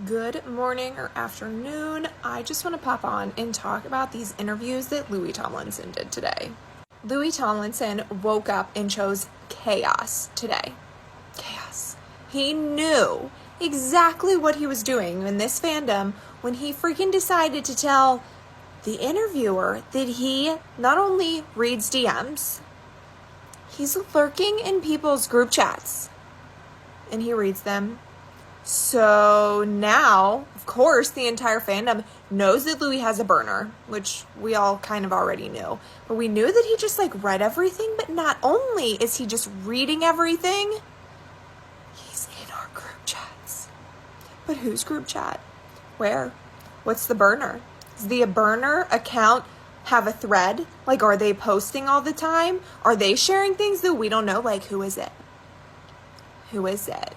Good morning or afternoon. I just want to pop on and talk about these interviews that Louis Tomlinson did today. Louis Tomlinson woke up and chose chaos today. Chaos. He knew exactly what he was doing in this fandom when he freaking decided to tell the interviewer that he not only reads DMs, he's lurking in people's group chats and he reads them. So now, of course, the entire fandom knows that Louis has a burner, which we all kind of already knew. But we knew that he just read everything, but not only is he just reading everything, he's in our group chats. But whose group chat? Where? What's the burner? Does the burner account have a thread? Are they posting all the time? Are they sharing things that we don't know? Who is it? Who is it?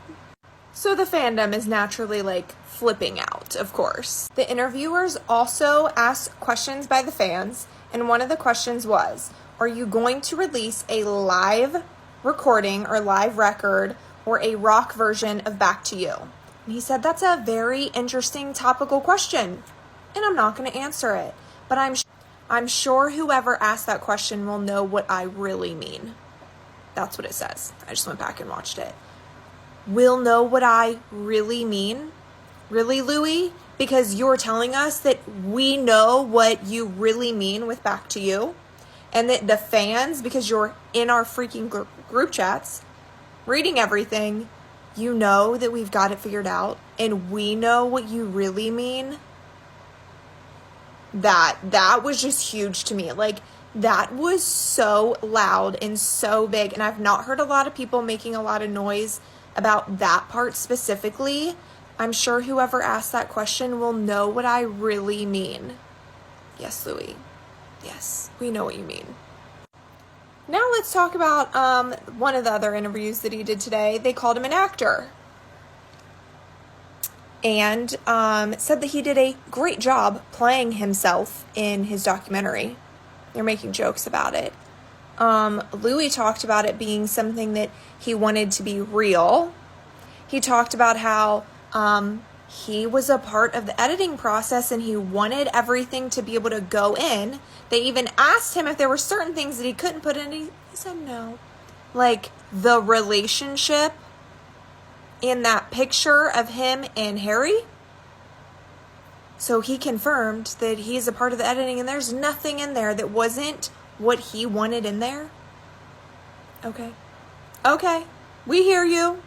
So the fandom is naturally flipping out, of course. The interviewers also asked questions by the fans, and one of the questions was, are you going to release a live recording or live record or a rock version of Back to You? And he said that's a very interesting topical question, and I'm not going to answer it, but I'm sure whoever asked that question will know what I really mean. That's what it says. I just went back and watched it. Will know what I really mean? Really, Louis? Because you're telling us that we know what you really mean with Back to You? And that the fans, because you're in our freaking group chats, reading everything, you know that we've got it figured out, and we know what you really mean? That was just huge to me. That was so loud and so big, and I've not heard a lot of people making a lot of noise about that part specifically. I'm sure whoever asked that question will know what I really mean. Yes, Louis. Yes, we know what you mean. Now let's talk about one of the other interviews that he did today. They called him an actor. And said that he did a great job playing himself in his documentary. They're making jokes about it. Louis talked about it being something that he wanted to be real. He talked about how he was a part of the editing process and he wanted everything to be able to go in. They even asked him if there were certain things that he couldn't put in. He said no. The relationship in that picture of him and Harry. So he confirmed that he's a part of the editing and there's nothing in there that wasn't what he wanted in there. Okay, we hear you.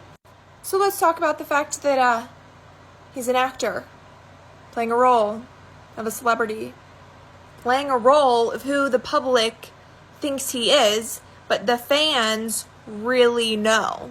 So let's talk about the fact that he's an actor playing a role of a celebrity, playing a role of who the public thinks he is, but the fans really know.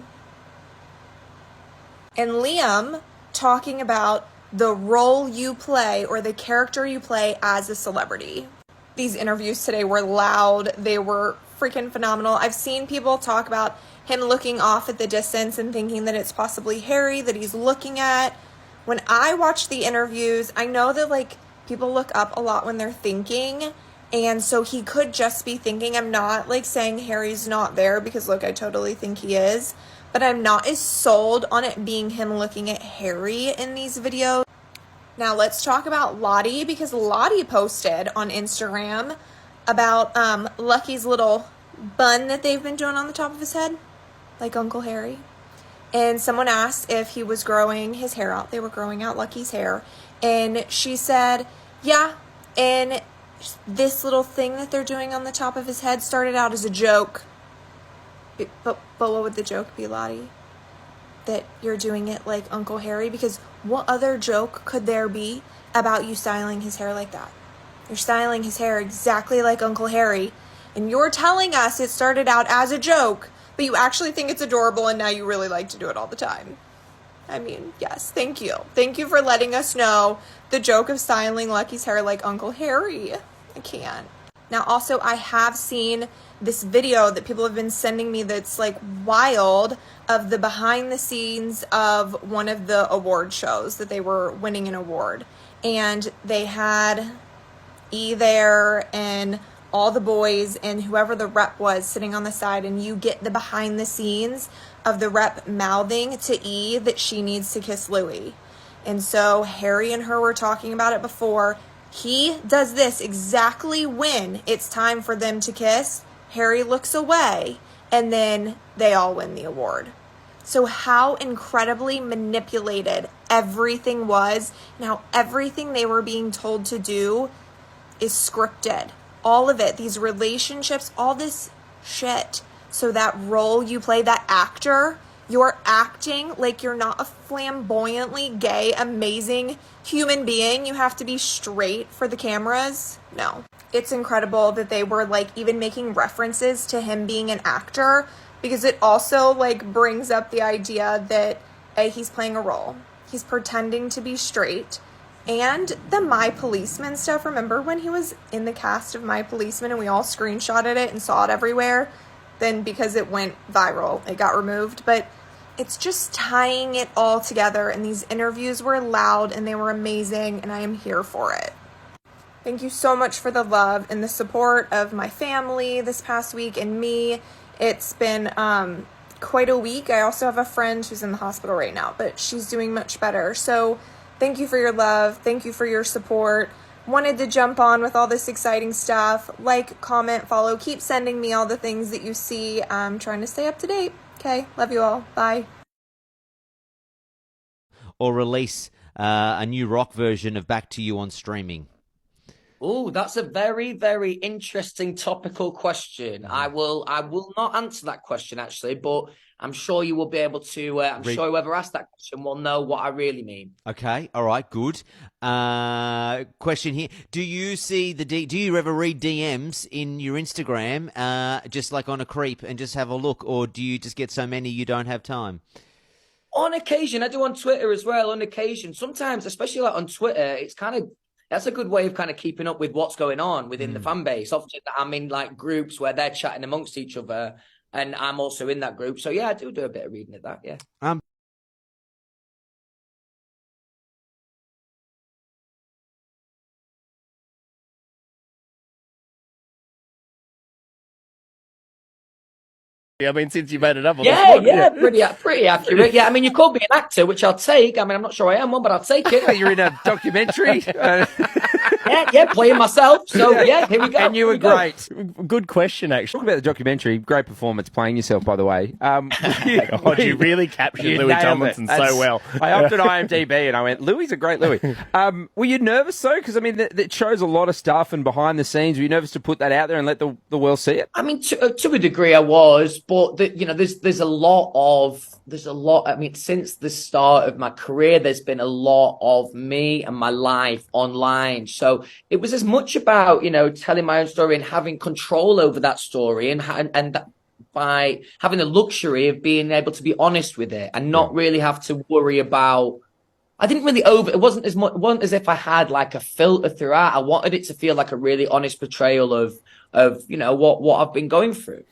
And Liam talking about the role you play or the character you play as a celebrity. These interviews today were loud. They were freaking phenomenal. I've seen people talk about him looking off at the distance and thinking that it's possibly Harry that he's looking at. When I watch the interviews, I know that people look up a lot when they're thinking. And so he could just be thinking. I'm not saying Harry's not there because I totally think he is. But I'm not as sold on it being him looking at Harry in these videos. Now let's talk about Lottie, because Lottie posted on Instagram about Lucky's little bun that they've been doing on the top of his head, like Uncle Harry. And someone asked if he was growing his hair out. They were growing out Lucky's hair. And she said, yeah, and this little thing that they're doing on the top of his head started out as a joke. But what would the joke be, Lottie? That you're doing it like Uncle Harry? Because what other joke could there be about you styling his hair like that? You're styling his hair exactly like Uncle Harry, and you're telling us it started out as a joke, but you actually think it's adorable, and now you really like to do it all the time. I mean, yes, thank you. Thank you for letting us know the joke of styling Lucky's hair like Uncle Harry. I can't. Now, also, I have seen this video that people have been sending me that's wild, of the behind the scenes of one of the award shows that they were winning an award. And they had E there and all the boys and whoever the rep was sitting on the side, and you get the behind the scenes of the rep mouthing to E that she needs to kiss Louis. And so Harry and her were talking about it before. He does this exactly when it's time for them to kiss. Harry looks away, and then they all win the award. So how incredibly manipulated everything was, and how everything they were being told to do is scripted. All of it, these relationships, all this shit. So that role you play, that actor, you're acting like you're not a flamboyantly gay, amazing human being. You have to be straight for the cameras. No. It's incredible that they were like even making references to him being an actor, because it also like brings up the idea that he's playing a role. He's pretending to be straight. And the My Policeman stuff, remember when he was in the cast of My Policeman and we all screenshotted it and saw it everywhere? Then because it went viral, it got removed. But it's just tying it all together, and these interviews were loud and they were amazing, and I am here for it. Thank you so much for the love and the support of my family this past week and me. It's been quite a week. I also have a friend who's in the hospital right now, but she's doing much better. So thank you for your love. Thank you for your support. Wanted to jump on with all this exciting stuff. Like, comment, follow. Keep sending me all the things that you see. I'm trying to stay up to date. Okay, love you all. Bye. Or release a new rock version of Back to You on streaming? Oh, that's a very, very interesting topical question. I will not answer that question actually, but I'm sure you will be able to. Sure whoever asked that question will know what I really mean. Okay, all right, good. Question here: do you see do you ever read DMs in your Instagram, just like on a creep, and just have a look, or do you just get so many you don't have time? On occasion, I do on Twitter as well. On occasion, sometimes, especially like on Twitter, it's kind of. That's a good way of kind of keeping up with what's going on within the fan base. Often I'm in like groups where they're chatting amongst each other, and I'm also in that group. So yeah, I do a bit of reading of that. Yeah. I mean, since you made it up on yeah, the spot, yeah, pretty accurate. Yeah, I mean, you called me an actor, which I'll take. I mean, I'm not sure I am one, but I'll take it. You're in a documentary. Yeah, playing myself. So yeah, here we go. And you were great. Good question, actually. Talk about the documentary. Great performance playing yourself, by the way. You really captured Louis Tomlinson so well. I hopped on IMDb and I went, Louis a great Louis. Were you nervous though? Because I mean, it shows a lot of stuff and behind the scenes. Were you nervous to put that out there and let the world see it? I mean, to a degree, I was, but there's a lot. I mean, since the start of my career, there's been a lot of me and my life online. So it was as much about, telling my own story and having control over that story and by having the luxury of being able to be honest with it and not really have to worry about. I didn't really it wasn't as if I had like a filter throughout. I wanted it to feel like a really honest portrayal of what I've been going through.